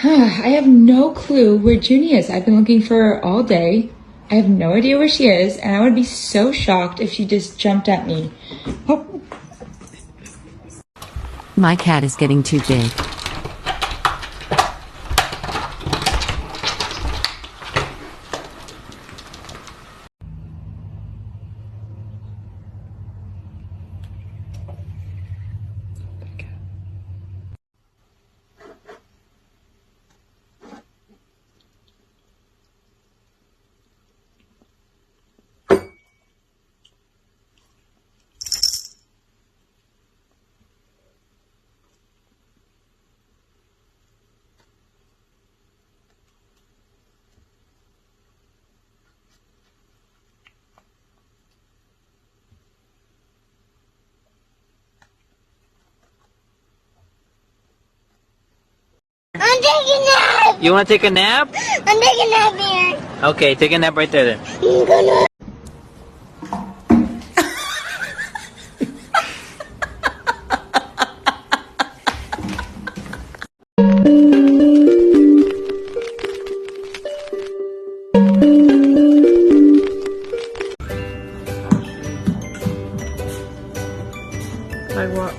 I have no clue where Junie is. I've been looking for her all day. I have no idea where she is, and I would be so shocked if she just jumped at me. Oh. My cat is getting too big. I'm taking a nap! You want to take a nap? I'm taking a nap here. Okay, take a nap right there then. I'm gonna... Like what?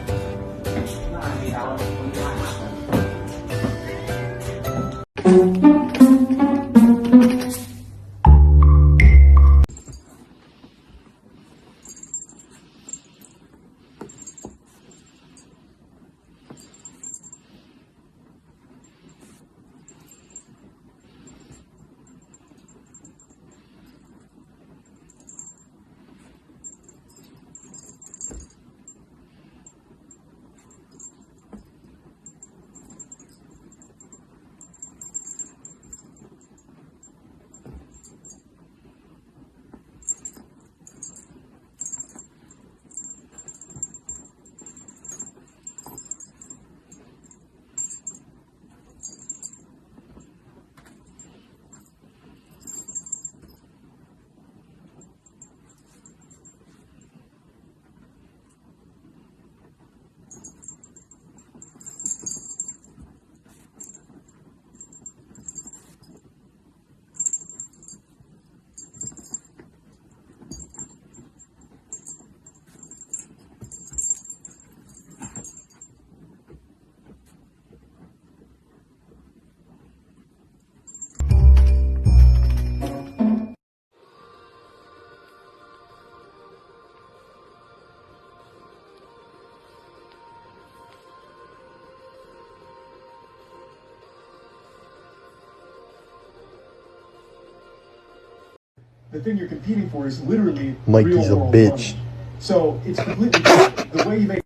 The thing you're competing for is literally Mikey's a bitch. Money. So it's completely different. The way you make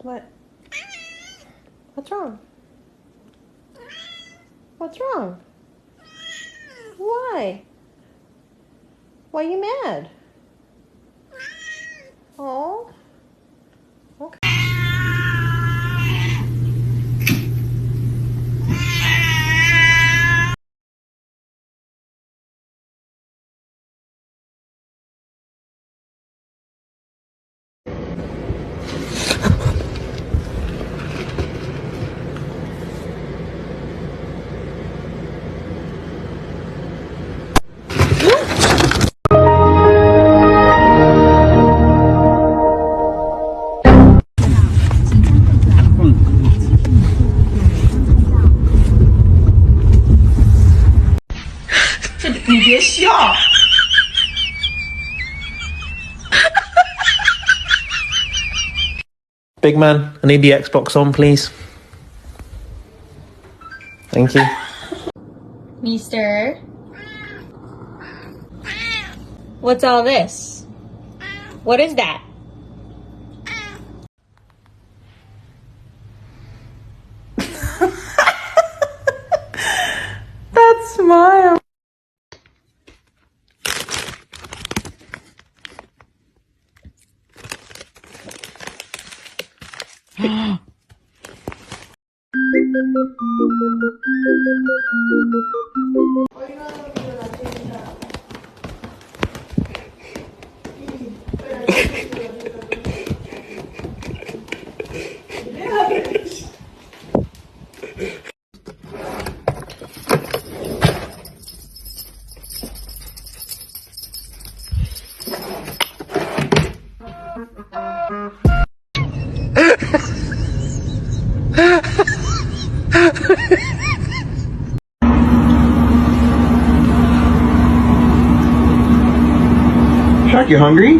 What? What's wrong? What's wrong? Why? Why are you mad? Oh. Okay. Big man, I need the Xbox on, please. Thank you. Mister? What's all this? What is that? That smile. Shark, you hungry?